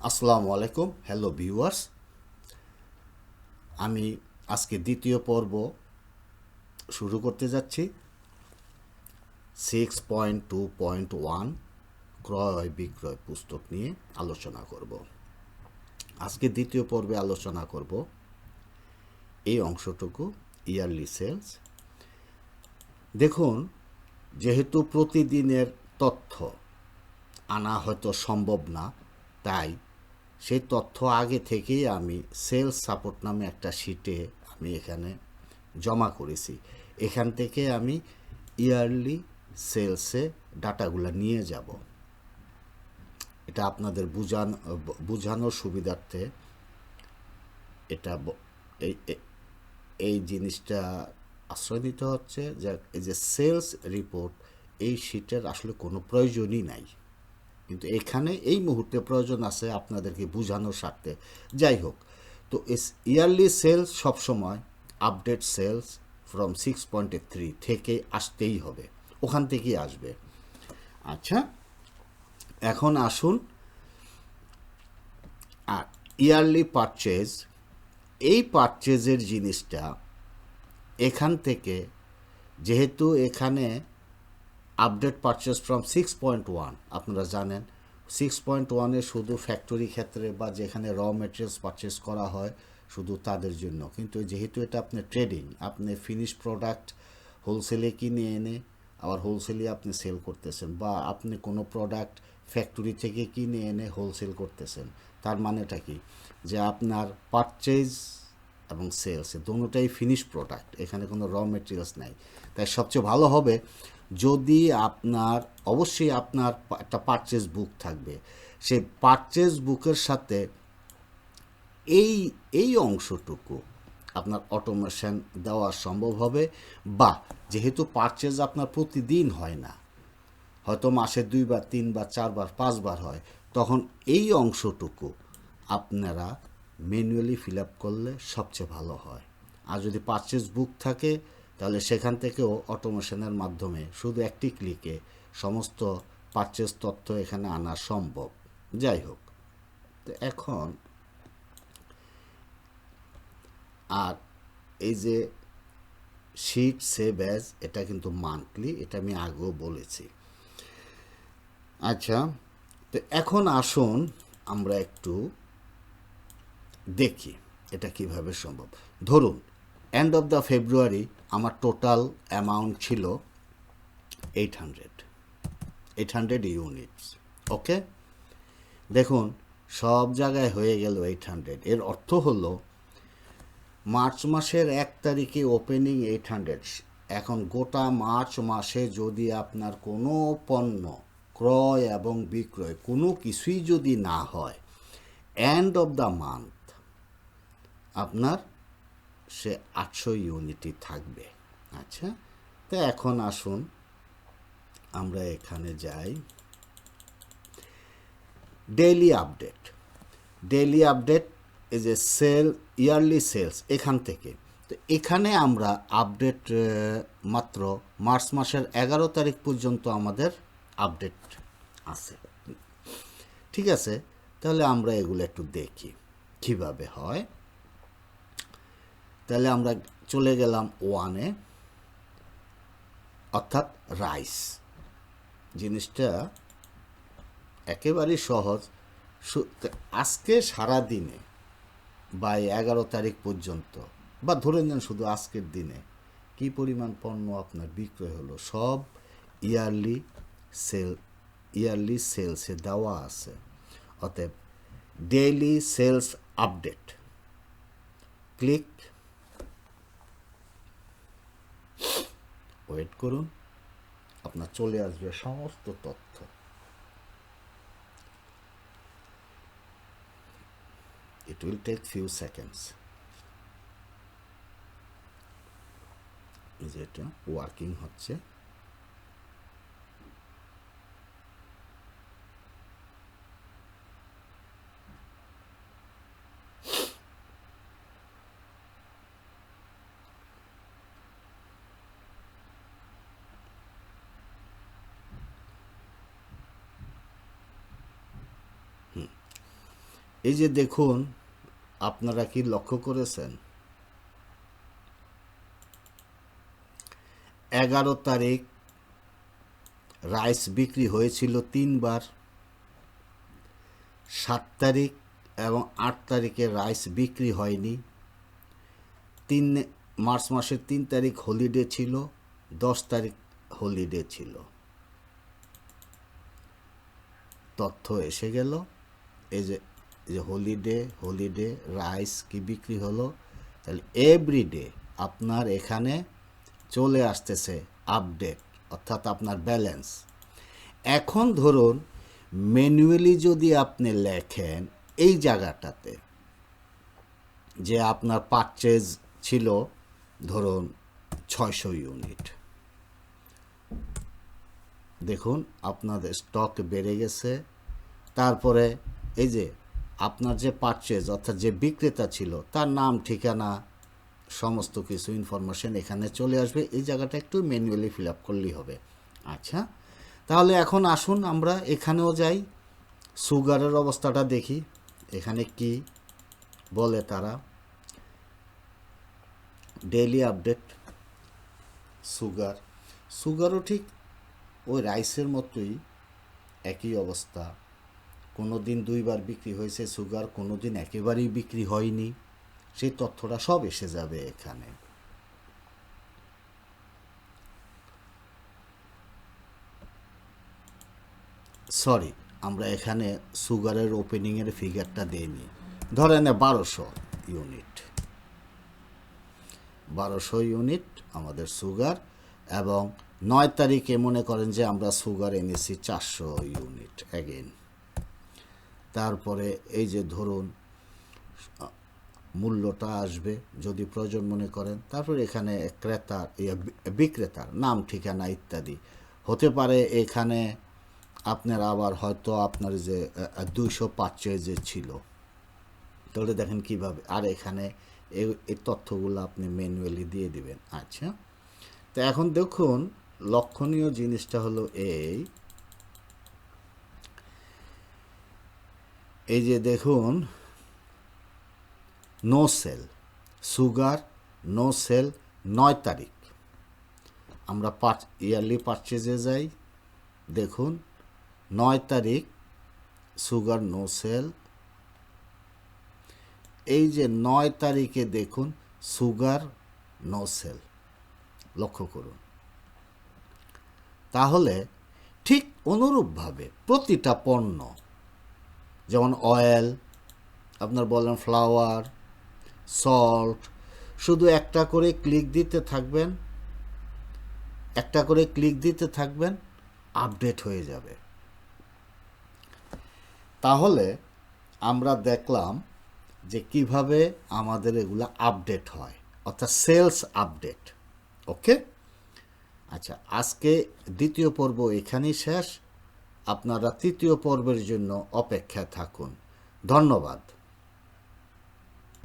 আসসালামু আলাইকুম, hello viewers. আমি আজকে দ্বিতীয় পর্ব শুরু করতে যাচ্ছি। 6.2.1 ক্রয় বিক্রয় পুস্তক নিয়ে আলোচনা করব। আজকে দ্বিতীয় পর্বে আলোচনা করব এই অংশটুকু, ইয়ারলি সেলস। দেখুন, যেহেতু প্রতিদিনের তথ্য আনা হয়তো সম্ভব না, তাই সেই তথ্য আগে থেকেই আমি সেলস সাপোর্ট নামে একটা শিটে আমি এখানে জমা করেছি। এখান থেকে আমি ইয়ারলি সেলসে ডাটাগুলো নিয়ে যাব। এটা আপনাদের বোঝানোর সুবিধার্থে এটা এই জিনিসটা আশ্রয় নিতে হচ্ছে যে এই যে সেলস রিপোর্ট, এই শিটের আসলে কোনো প্রয়োজনই নাই, কিন্তু এখানে এই মুহূর্তে প্রয়োজন আছে আপনাদেরকে বোঝানোর স্বার্থে। যাই হোক, তো ইয়ারলি সেলস সবসময় আপডেট সেলস ফ্রম 6.3 থেকে আসতেই হবে, ওখান থেকেই আসবে। আচ্ছা, এখন আসুন, আর ইয়ারলি পারচেজ, এই পারচেজের জিনিসটা এখান থেকে, যেহেতু এখানে আপডেট পারচেস ফ্রম 6.1, আপনারা জানেন 6.1-এ শুধু ফ্যাক্টরি ক্ষেত্রে বা যেখানে র মেটেরিয়ালস পারচেস করা হয় শুধু তাদের জন্য, কিন্তু যেহেতু এটা আপনি ট্রেডিং, আপনি ফিনিশ প্রোডাক্ট হোলসেলে কিনে এনে আবার হোলসেলে আপনি সেল করতেছেন, বা আপনি কোনো প্রোডাক্ট ফ্যাক্টরি থেকে কিনে এনে হোলসেল করতেছেন, তার মানেটা কি যে আপনার পারচেজ এবং সেলস দুটোটাই ফিনিশ প্রোডাক্ট, এখানে কোনো র মেটেরিয়ালস নাই। তাই সবচেয়ে ভালো হবে যদি আপনার, অবশ্যই আপনার একটা পারচেজ বুক থাকবে, সেই পারচেজ বুকের সাথে এই এই অংশটুকু আপনার অটোমেশন দেওয়া সম্ভব হবে। বা যেহেতু পারচেজ আপনার প্রতিদিন হয় না, হয়তো মাসে 2বার 3বার 4বার 5বার হয়, তখন এই অংশটুকু আপনারা ম্যানুয়ালি ফিল আপ করলে সবচেয়ে ভালো হয়। আর যদি পারচেজ বুক থাকে তাহলে সেখান থেকেও অটোমেশনের মাধ্যমে শুধু একটি ক্লিকে সমস্ত পারচেজ তথ্য এখানে আনা সম্ভব। যাই হোক, তো এখন আর এই যে শিট সেভ অ্যাজ, এটা কিন্তু মান্থলি, এটা আমি আগেও বলেছি। আচ্ছা, তো এখন আসুন আমরা একটু দেখি এটা কিভাবে সম্ভব। ধরুন এন্ড অফ দ্য ফেব্রুয়ারি আমার টোটাল অ্যামাউন্ট ছিল 800 ইউনিটস। ওকে, দেখুন সব জায়গায় হয়ে গেল 800। এর অর্থ হলো মার্চ মাসের 1 তারিখে ওপেনিং 800। এখন গোটা মার্চ মাসে যদি আপনার কোনো পণ্য ক্রয় এবং বিক্রয় কোনো কিছুই যদি না হয়, এন্ড অফ দ্য মান্থ আপনার সে 800 ইউনিটই থাকবে। আচ্ছা, তো এখন আসুন আমরা এখানে যাই, daily update. Daily update is a sale, yearly sales, এখান থেকে। তো এখানে আমরা আপডেট মাত্র মার্চ মাসের 11 তারিখ পর্যন্ত আমাদের আপডেট আছে। ঠিক আছে, তাহলে আমরা এগুলো একটু দেখি কিভাবে হয়। তাহলে আমরা চলে গেলাম 1-এ, অর্থাৎ রাইস। জিনিসটা একেবারেই সহজ। আজকে সারা দিনে বা 11 তারিখ পর্যন্ত, বা ধরে নেন শুধু আজকের দিনে কি পরিমাণ পণ্য আপনার বিক্রয় হলো, সব ইয়ারলি সেলসে দেওয়া আছে। অতএব daily sales update, click, wait করুন, আপনার চলে আসবে সমস্ত তথ্য। It will take few seconds. যেটা ওয়ার্কিং হচ্ছে। এই যে দেখুন, আপনারা কি লক্ষ্য করেছেন 11 তারিখ রাইস বিক্রি হয়েছিল 3 বার, 7 তারিখ এবং 8 তারিখে রাইস বিক্রি হয়নি। 3 মার্চ মাসের 3 তারিখ হলিডে ছিল, 10 তারিখ হলিডে ছিল। তথ্য এসে গেল, এই যে হলিডে রাইস কি বিক্রি হলো। তাহলে এভরিডে আপনার এখানে চলে আসতেছে আপডেট, অর্থাৎ আপনার ব্যালেন্স। এখন ধরুন ম্যানুয়ালি যদি আপনি লেখেন এই জায়গাটাতে যে আপনার পারচেজ ছিল ধরুন 600 ইউনিট, দেখুন আপনাদের স্টক বেড়ে গেছে। তারপরে এই যে আপনার যে পারচেজ অর্থাৎ যে বিক্রেতা ছিল তার নাম, ঠিকানা, সমস্ত কিছু ইনফরমেশন এখানে চলে আসবে। এই জায়গাটা একটু ম্যানুয়ালি ফিল আপ করলেই হবে। আচ্ছা, তাহলে এখন আসুন আমরা এখানেও যাই, সুগারের অবস্থাটা দেখি এখানে কি বলে তারা। ডেইলি আপডেট সুগারও ঠিক ওই রাইসের মতোই একই অবস্থা। কোনো দিন 2 বার বিক্রি হয়েছে সুগার, কোনো দিন একেবারেই বিক্রি হয়নি। সেই তথ্যটা সব এসে যাবে এখানে। সরি, আমরা এখানে সুগারের ওপেনিংয়ের ফিগারটা দিইনি। ধরেন 1200 ইউনিট, 1200 ইউনিট আমাদের সুগার, এবং 9 তারিখে মনে করেন যে আমরা সুগার এনেছি 400 ইউনিট অ্যাগেন। তারপরে এই যে ধরুন মূল্যটা আসবে যদি প্রয়োজন মনে করেন। তারপর এখানে বিক্রেতার নাম, ঠিকানা ইত্যাদি হতে পারে। এখানে আপনার আবার হয়তো আপনার যে 200 পারচেজে ছিল, তাহলে দেখেন কিভাবে। আর এখানে এই তথ্যগুলো আপনি ম্যানুয়ালি দিয়ে দিবেন। আচ্ছা, তো এখন দেখুন লক্ষণীয় জিনিসটা হলো এই যে দেখুন no sale sugar, no sale 9 তারিখ। আমরা ইয়ারলি পারচেজে যাই, দেখুন 9 তারিখ সুগার নো সেল। এই যে 9 তারিখে দেখুন সুগার নো সেল, লক্ষ্য করুন। তাহলে ঠিক অনুরূপভাবে প্রতিটা পণ্য, যেমন অয়েল, আপনার বলেন ফ্লাওয়ার, সল্ট, শুধু একটা করে ক্লিক দিতে থাকবেন, আপডেট হয়ে যাবে। তাহলে আমরা দেখলাম যে কিভাবে আমাদের এগুলা আপডেট হয়, অর্থাৎ সেলস আপডেট। ওকে, আচ্ছা, আজকে দ্বিতীয় পর্ব এখানেই শেষ। আপনারা তৃতীয় পর্বের জন্য অপেক্ষায় থাকুন। ধন্যবাদ।